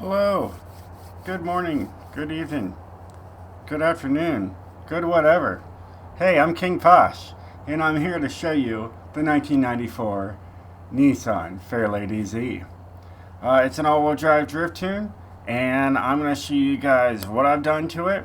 Hello, good morning, good evening, good afternoon, good whatever. Hey, I'm King Posh, and I'm here to show you the 1994 Nissan Fairlady Z. It's an all-wheel drive drift tune, and I'm going to show you guys what I've done to it,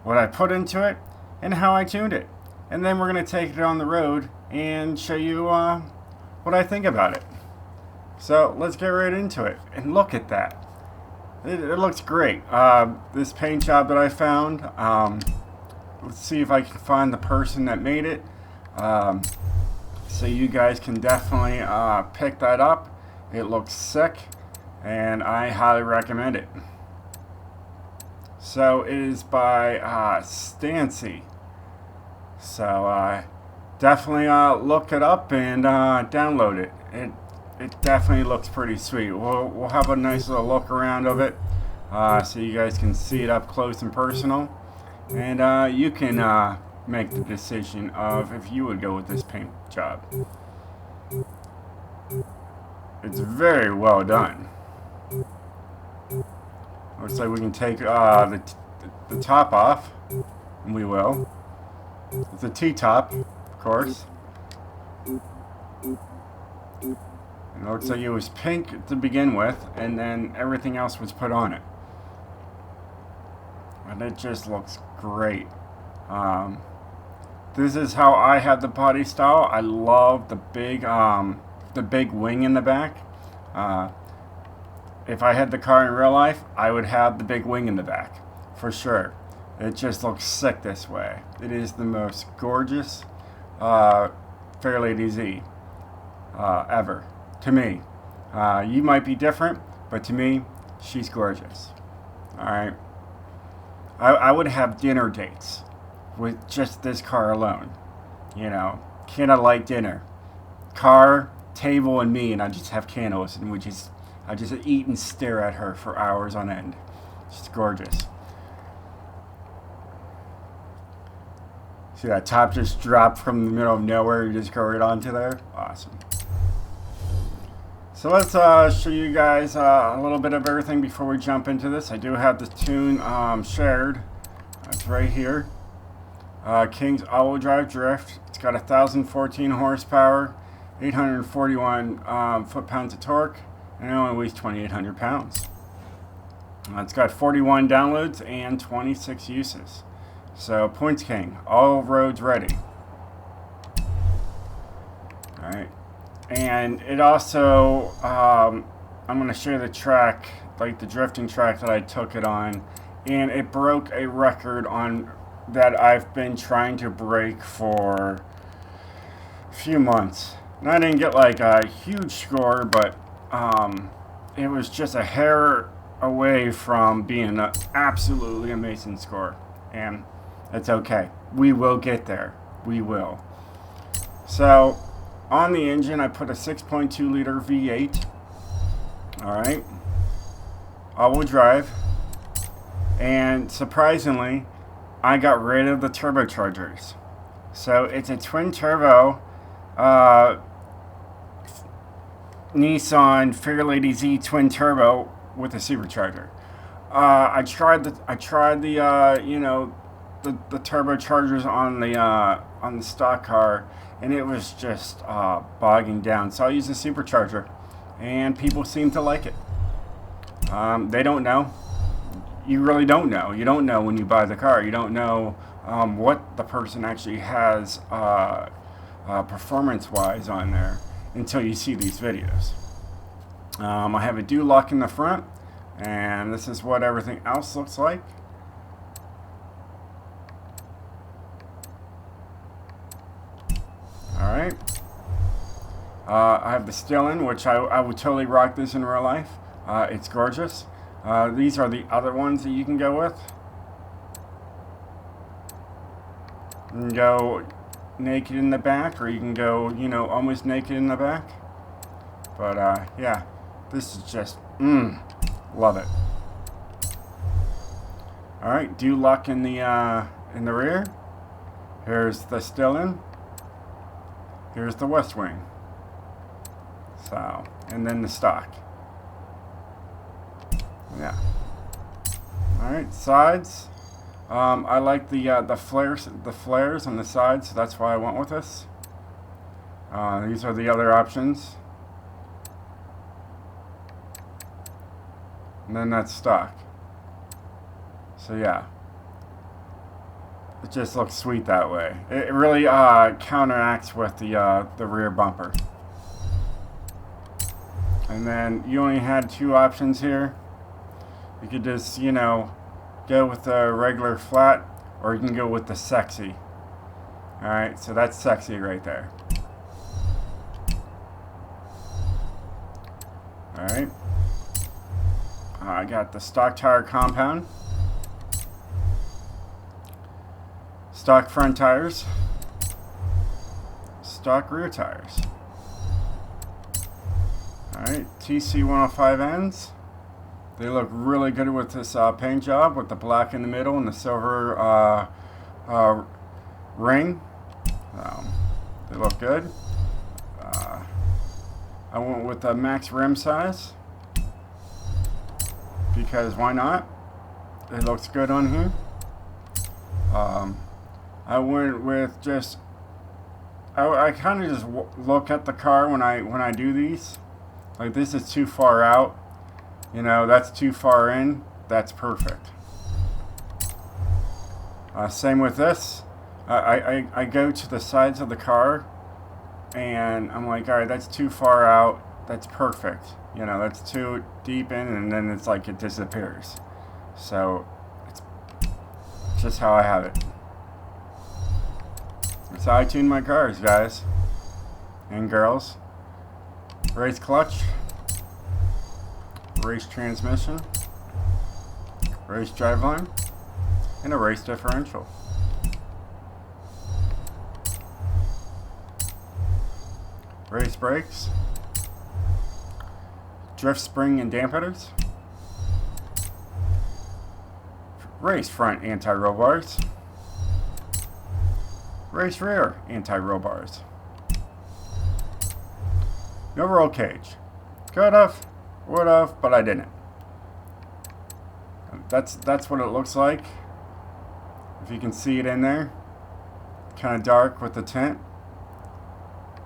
what I put into it, and how I tuned it. And then we're going to take it on the road and show you what I think about it. So let's get right into it, and look at that. It looks great. This paint job that I found, let's see if I can find the person that made it. So you guys can definitely pick that up. It looks sick, and I highly recommend it. So it is by Stancy. So definitely look it up and download it. It definitely looks pretty sweet. We'll have a nice little look around of it so you guys can see it up close and personal. And you can make the decision of if you would go with this paint job. It's very well done. Looks like we can take the top off, and we will. It's a T-top, of course. It looks like it was pink to begin with, and then everything else was put on it. And it just looks great. This is how I have the body style. I love the big wing in the back. If I had the car in real life, I would have the big wing in the back, for sure. It just looks sick this way. It is the most gorgeous Fairlady Z ever. To me. You might be different, but to me, she's gorgeous. Alright? I would have dinner dates with just this car alone. You know, candlelight dinner. Car, table, and me, and I just have candles, and I just eat and stare at her for hours on end. She's gorgeous. See that top just dropped from the middle of nowhere, you just go right onto there? Awesome. So let's show you guys a little bit of everything before we jump into this. I do have the tune shared. It's right here. King's all-wheel drive drift. It's got 1,014 horsepower, 841 foot-pounds of torque, and it only weighs 2,800 pounds. It's got 41 downloads and 26 uses. So points king, all roads ready. All right. And it also, I'm going to share the track, like the drifting track that I took it on, and it broke a record on that I've been trying to break for a few months. And I didn't get like a huge score, but it was just a hair away from being an absolutely amazing score. And it's okay. We will get there. We will. So on the engine, I put a 6.2 liter V8. Alright. All-wheel drive. And surprisingly, I got rid of the turbochargers. So it's a twin turbo Nissan Fairlady Z twin turbo with a supercharger. I tried the turbochargers on the stock car, and it was just bogging down. So I used a supercharger, and people seem to like it. They don't know. You really don't know. You don't know when you buy the car. You don't know what the person actually has performance-wise on there until you see these videos. I have a dew lock in the front, and this is what everything else looks like. Alright. I have the Stillin, which I would totally rock this in real life. It's gorgeous. These are the other ones that you can go with. You can go naked in the back, or you can go, almost naked in the back. But, yeah, this is just, love it. Alright, dew lock in the rear. Here's the Stillin. Here's the West Wing. So, and then the stock. Yeah. All right, sides. I like the flares on the sides, so that's why I went with this. These are the other options. And then that's stock. So yeah, it just looks sweet that way. It really counteracts with the rear bumper. And then you only had two options here. You could just, you know, go with the regular flat, or you can go with the sexy. Alright, so that's sexy right there. Alright. I got the stock tire compound. Stock front tires. Stock rear tires. Alright, TC105 ends. They look really good with this paint job, with the black in the middle and the silver ring. They look good. I went with the max rim size, because why not? It looks good on here. I went with just, I kind of just look at the car when I do these. Like, this is too far out. You know, that's too far in. That's perfect. Same with this. I go to the sides of the car, and I'm like, all right, that's too far out. That's perfect. You know, that's too deep in, and then it's like it disappears. So it's just how I have it. That's how I tune my cars, guys and girls. Race clutch. Race transmission, race driveline, and a race differential. Race brakes, drift spring and dampeners, race front anti-roll bars, race rear anti-roll bars. No roll cage. Could have, would have, but I didn't. That's what it looks like. If you can see it in there. Kind of dark with the tint.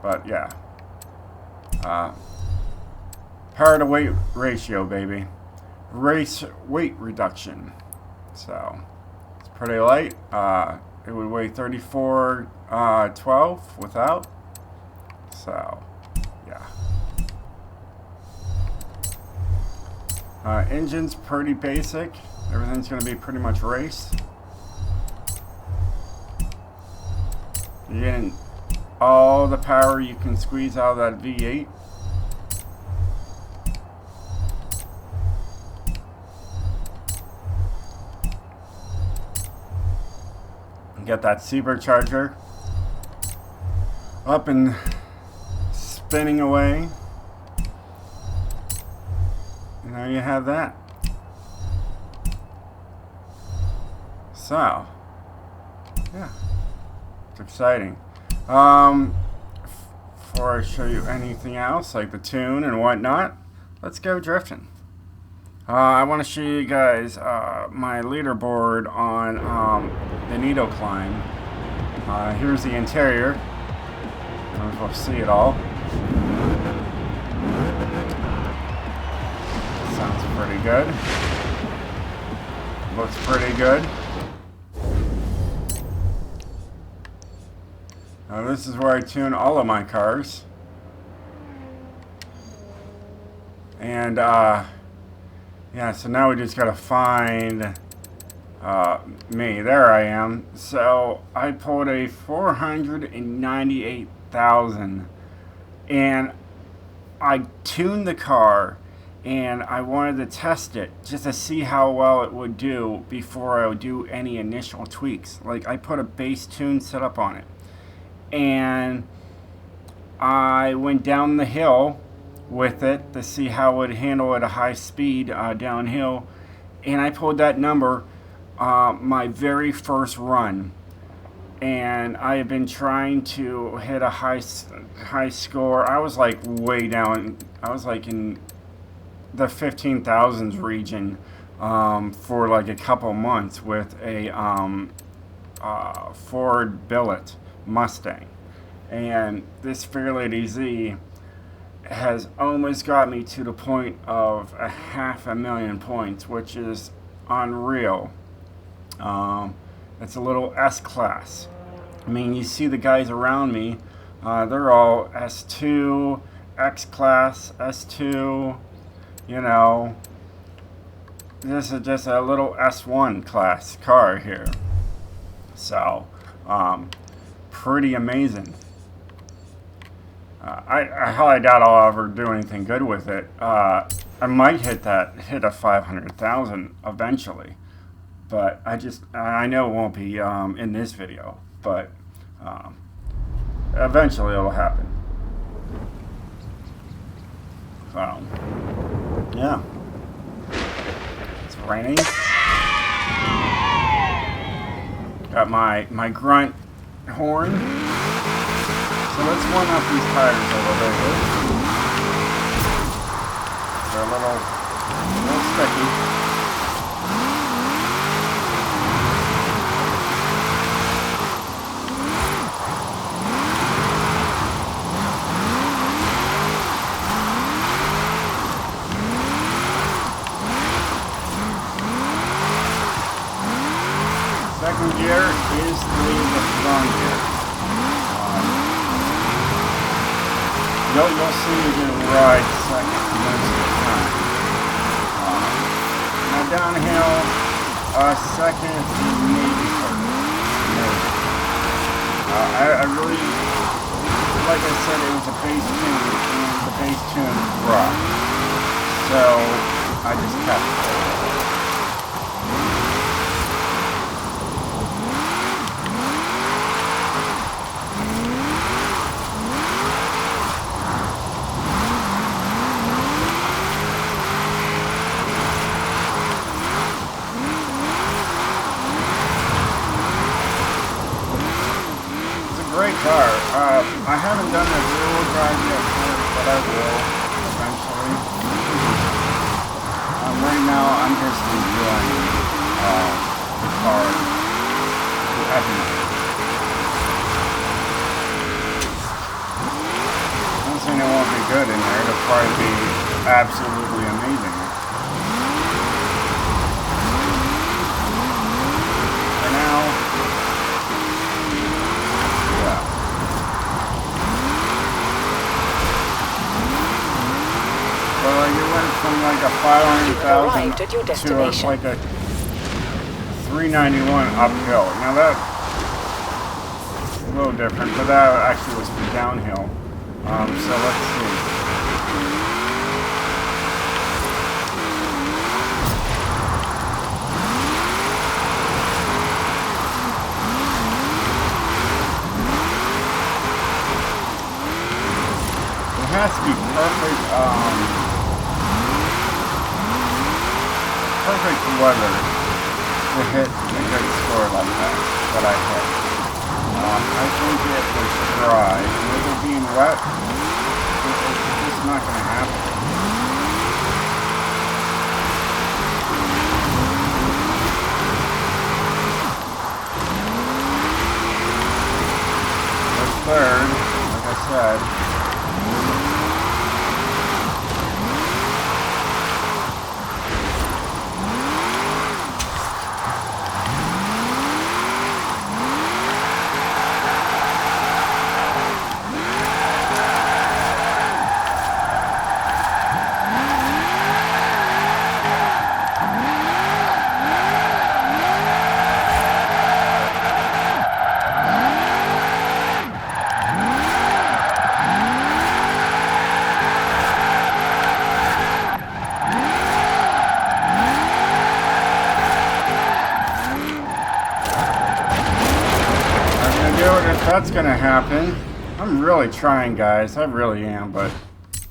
But yeah. Power to weight ratio, baby. Race weight reduction. So it's pretty light. It would weigh 34.12 without. So yeah. Engine's pretty basic. Everything's going to be pretty much race. You're getting all the power you can squeeze out of that V8. Get that supercharger up and spinning away. And there you have that. So, yeah, it's exciting. Before I show you anything else, like the tune and whatnot, let's go drifting. I want to show you guys my leaderboard on the Neato climb. Here's the interior. I don't know if I'll see it all. Sounds pretty good. Looks pretty good. Now this is where I tune all of my cars. And yeah, so now we just gotta find me. There I am. So I pulled a 498,000, and I tuned the car, and I wanted to test it just to see how well it would do before I would do any initial tweaks. Like, I put a base tune setup on it, and I went down the hill with it to see how it would handle at a high speed downhill, and I pulled that number my very first run, and I have been trying to hit a high score. I was like way down. I was like in the 15,000s region for like a couple months with a Ford Billet Mustang. And this Fairlady Z has almost got me to the point of 500,000 points, which is unreal. It's a little S-Class. I mean, you see the guys around me, they're all S2, X-Class, S2, you know. This is just a little S1 class car here. So, pretty amazing. I highly doubt I'll ever do anything good with it. I might hit a 500,000 eventually, but I know it won't be in this video, but eventually it'll happen. So, yeah, it's raining. Got my grunt horn. So let's warm up these tires a little bit here. They're a little sticky. Second gear is the strong gear. You'll see me do ride second most of the time. Now downhill, second maybe third. I really, like I said, it was a bass tune, and the bass tune rocked. So I just kept it. Great car. I haven't done a real drive yet, but I will eventually. Right now, I'm just enjoying the car. I'm not saying it won't be good in there. It'll probably be absolutely amazing. For now. You went from like a 500,000 to like a 391 uphill. Now that's a little different, but that actually was for downhill. So let's see. It has to be perfect. Perfect weather to hit a good score like that I hit. I think it was dry. With it being wet, it's just not going to happen. The third, like I said, if that's gonna happen. I'm really trying, guys. I really am, but it's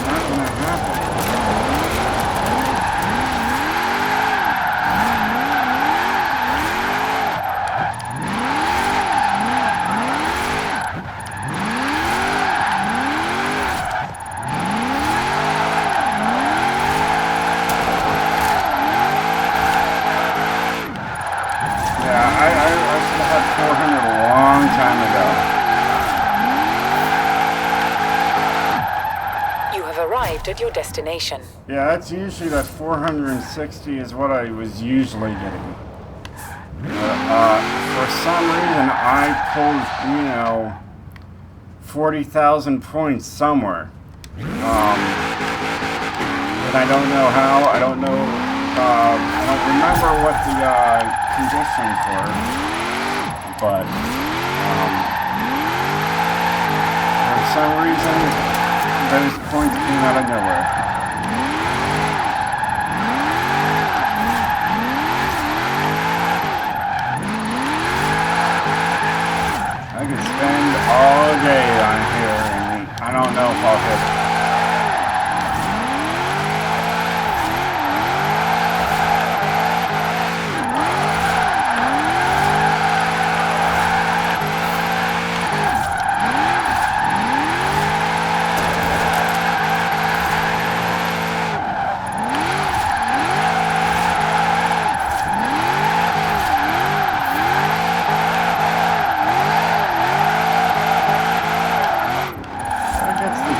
not gonna happen. You have arrived at your destination. Yeah, that's usually that 460 is what I was usually getting. For some reason, I pulled, 40,000 points somewhere. And I don't know how. I don't know. I don't remember what the conditions were, but for some reason, those points came out of nowhere. I could spend all day on here, and I don't know if I'll hit it.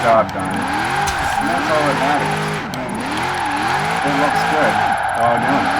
Job done, and that's all that matters. And it looks good while doing it.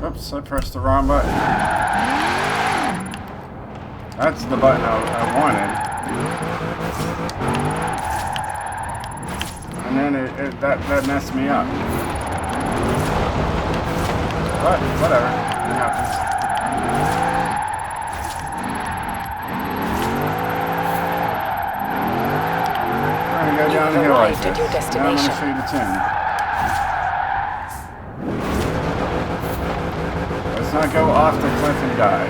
Oops, I pressed the wrong button. That's the button I wanted. And then that messed me up. But, whatever. It happens. We're going to go down the hill like this. Now I'm going to show you the 10. Let's not go off the cliff and die.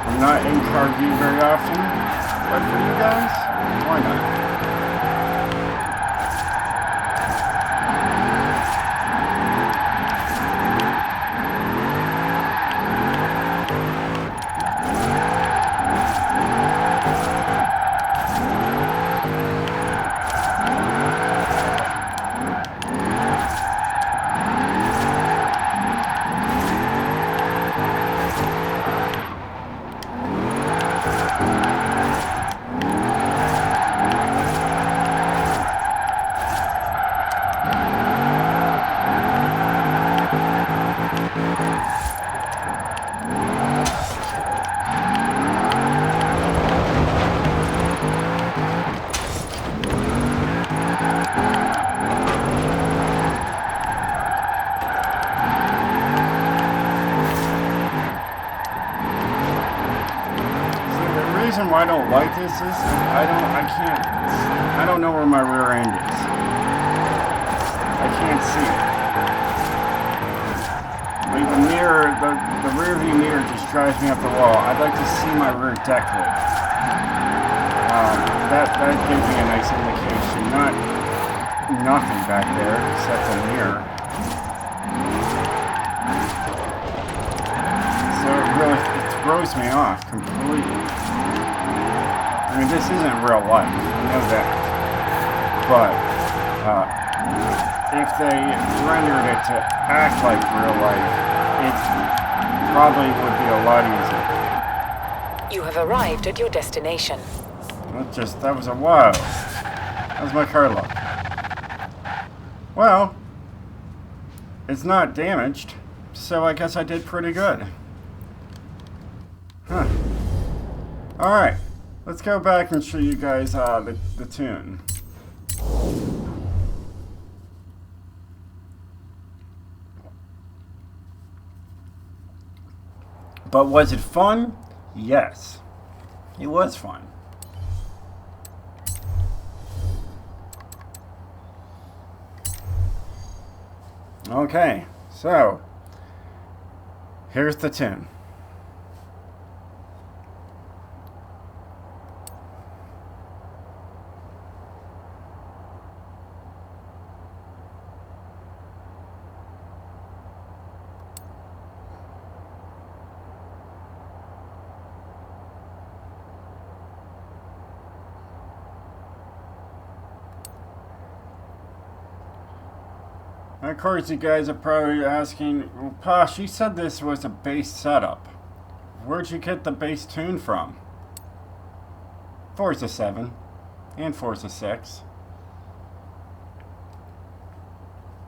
I'm not in car view very often, but for you guys, why not? Why I don't like this is I don't know where my rear end is. I can't see it. Like the mirror, the rear view mirror just drives me up the wall. I'd like to see my rear deck lid. That gives me a nice indication. Nothing back there except a mirror. So it throws me off completely. I mean, this isn't real life, I know that. But if they rendered it to act like real life, it probably would be a lot easier. You have arrived at your destination. That was a wow. That was my car look. Well, it's not damaged, so I guess I did pretty good. Huh. Alright. Let's go back and show you guys the tune. But was it fun? Yes. It was fun. Okay, so here's the tune. Of course, you guys are probably asking, well, Posh, you said this was a bass setup. Where'd you get the bass tune from? Forza 7 and Forza 6.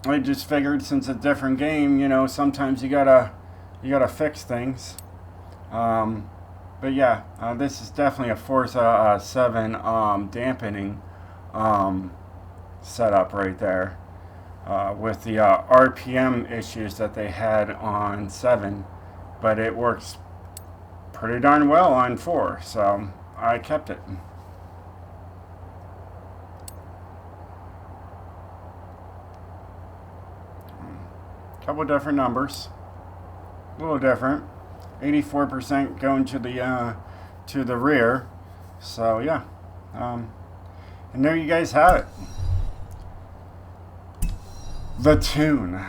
I just figured since it's a different game, you know, sometimes you gotta fix things. But yeah, this is definitely a Forza 7 dampening setup right there. With the RPM issues that they had on 7, but it works pretty darn well on 4, so I kept it. Couple different numbers, a little different. 84% going to the rear, so yeah. And there you guys have it. The tune.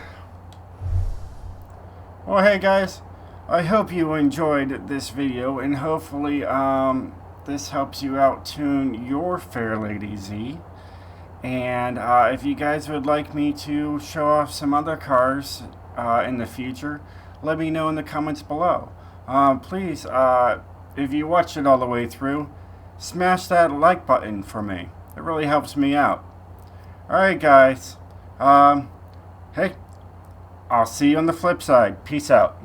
Well, hey guys, I hope you enjoyed this video, and hopefully this helps you out tune your Fairlady Z. And if you guys would like me to show off some other cars in the future, let me know in the comments below. Please, if you watched it all the way through, smash that like button for me. It really helps me out. Alright guys, hey, I'll see you on the flip side. Peace out.